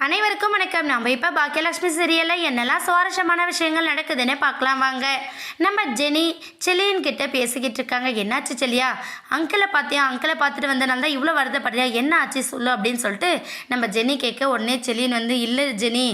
அனைவருக்கும் வணக்கம். நம்ம இப்போ பாக்கியலட்சுமி சீரியலில் என்னெல்லாம் சுவாரஸ்யமான விஷயங்கள் நடக்குதுன்னு பார்க்கலாம் வாங்க. நம்ம ஜெனி செலியன் கிட்ட பேசிக்கிட்டு இருக்காங்க. என்னாச்சு செல்லியா, அங்கிளை பார்த்தியா, அங்கிளை பார்த்துட்டு வந்தனால தான் இவ்வளோ வருத்தப்படுறியா, என்ன ஆச்சு சொல்லு அப்படின்னு சொல்லிட்டு நம்ம ஜெனி கேட்க உடனே செலியன் இல்லை ஜெனி,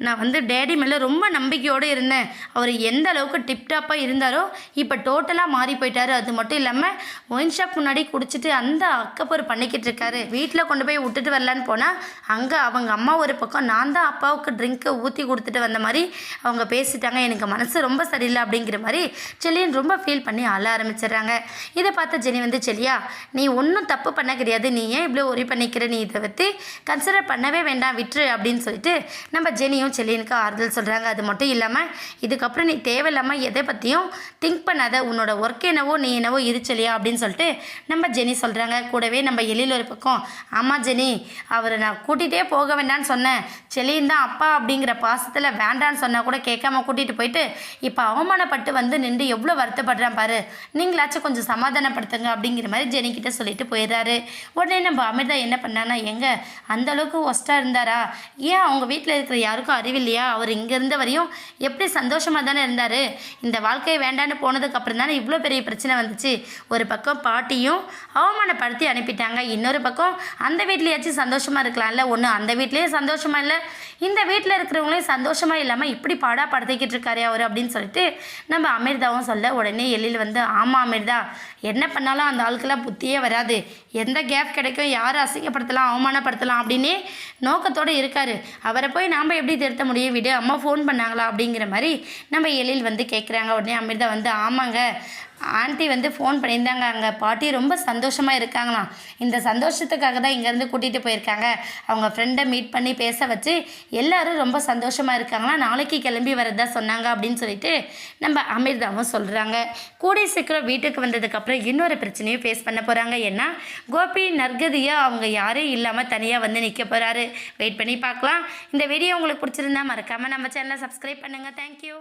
நான் டேடி மேலே ரொம்ப நம்பிக்கையோடு இருந்தேன். அவர் எந்த அளவுக்கு டிப்டாப்பாக இருந்தாரோ இப்போ டோட்டலாக மாறி போயிட்டாரு. அது மட்டும் இல்லாமல் ஒயின் ஷாப் முன்னாடி குடிச்சிட்டு அந்த அக்கப்போர் பண்ணிக்கிட்டு இருக்காரு. வீட்டில் கொண்டு போய் விட்டுட்டு வரலான்னு போனால் அங்கே அவங்க அம்மா ஒரு பக்கம் நான் தான் அப்பாவுக்கு ட்ரிங்க்கை ஊற்றி கொடுத்துட்டு வந்த மாதிரி அவங்க பேசிட்டாங்க. எனக்கு மனசு ரொம்ப சரியில்லை அப்படிங்கிற மாதிரி செலியன் ரொம்ப ஃபீல் பண்ணி அழ ஆரம்பிச்சிடுறாங்க. இதை பார்த்த ஜெனி செலியா, நீ ஒன்றும் தப்பு பண்ண கிடையாது, நீ ஏன் இவ்வளோ ஒரி பண்ணிக்கிற, நீ இதை பற்றி கன்சிடர் பண்ணவே வேண்டாம், விட்டுரு அப்படின்னு சொல்லிட்டு நம்ம ஜெனியும் செலியனுக்கு ஆறுதல் சொல்கிறாங்க. அது மட்டும் இல்லாமல் இதுக்கப்புறம் நீ தேவையில்லாமல் எதை பற்றியும் திங்க் பண்ணாத, உன்னோட ஒர்க் என்னவோ நீ என்னவோ இருச்சலியா அப்படின்னு சொல்லிட்டு நம்ம ஜெனி சொல்கிறாங்க. கூடவே நம்ம எழில் ஒரு பக்கம், ஆமாம் ஜெனி, அவரை நான் கூட்டிகிட்டே போக வேண்டான்னு சொன்னேன், செலியன் தான் அப்பா அப்படிங்கிற பாசத்தில் வேண்டான்னு சொன்னால் கூட கேட்காம கூட்டிகிட்டு போயிட்டு இப்போ அவமானப்பட்டு நின்று எவ்வளோ வருத்தப்படுறான் பாரு, நீங்களாச்சும் கொஞ்சம் சமாதானப்படுத்துங்க அப்படிங்கிற மாதிரி ஜெனிக்கிட்ட சொல்லிட்டு போயிடுறாரு. உடனே நம்ம அமிர்தா என்ன பண்ணான்னா, எங்கே அந்த அளவுக்கு ஒஸ்ட்டாக இருந்தாரா, ஏன் அவங்க வீட்டில் இருக்கிற யாருக்கும் அறிவில்லையா, அவர் இங்கே இருந்த வரையும் எப்படி சந்தோஷமாக தானே இருந்தார், இந்த வாழ்க்கையை வேண்டான்னு போனதுக்கப்புறம் தானே இவ்வளோ பெரிய பிரச்சனை வந்துச்சு. ஒரு பக்கம் பாட்டியும் அவமானப்படுத்தி அனுப்பிட்டாங்க, இன்னொரு பக்கம் அந்த வீட்லேயாச்சும் சந்தோஷமாக இருக்கலாம்ல, ஒன்று அந்த வீட்லேயே சந்தோஷமாக இல்லை, இந்த வீட்டில் இருக்கிறவங்களையும் சந்தோஷமாக இல்லாமல் இப்படி படுத்திக்கிட்டு இருக்காரு அவர் அப்படின்னு சொல்லிட்டு நம்ம அமிர்தாவும் சொல்ல, உடனே எழில் ஆமாம் அமிர்தா, என்ன பண்ணாலும் அந்த ஆளுக்கெல்லாம் புத்தியே வராது, எந்த கேப் கிடைக்கும், யாரை அசிங்கப்படுத்தலாம் அவமானப்படுத்தலாம் அப்படின்னே நோக்கத்தோடு இருக்காரு, அவரை போய் நாம் எப்படி திருத்த முடியும், விடு, அம்மா ஃபோன் பண்ணாங்களா அப்படிங்கிற மாதிரி நம்ம எழில் கேட்குறாங்க. உடனே அமிர்தா ஆமாங்க ஆண்டி ஃபோன் பண்ணியிருந்தாங்க, அங்கே பாட்டி ரொம்ப சந்தோஷமாக இருக்காங்களாம், இந்த சந்தோஷத்துக்காக தான் இங்கேருந்து கூட்டிகிட்டு போயிருக்காங்க, அவங்க ஃப்ரெண்டை மீட் பண்ணி பேச வச்சு எல்லோரும் ரொம்ப சந்தோஷமாக இருக்காங்களாம், நாளைக்கு கிளம்பி வரதா சொன்னாங்க அப்படின்னு சொல்லிட்டு நம்ம அமிர்தாவும் சொல்கிறாங்க. கூடிய சீக்கிரம் வீட்டுக்கு வந்ததுக்கப்புறம் இன்னொரு பிரச்சனையும் ஃபேஸ் பண்ண போகிறாங்க. ஏன்னா கோபி நர்கதியாக அவங்க யாரும் இல்லாமல் தனியாக நிற்க போகிறாரு. வெயிட் பண்ணி பார்க்கலாம். இந்த வீடியோ உங்களுக்கு பிடிச்சிருந்தா மறக்காமல் நம்ம சேனலை சப்ஸ்கிரைப் பண்ணுங்கள். தேங்க்யூ.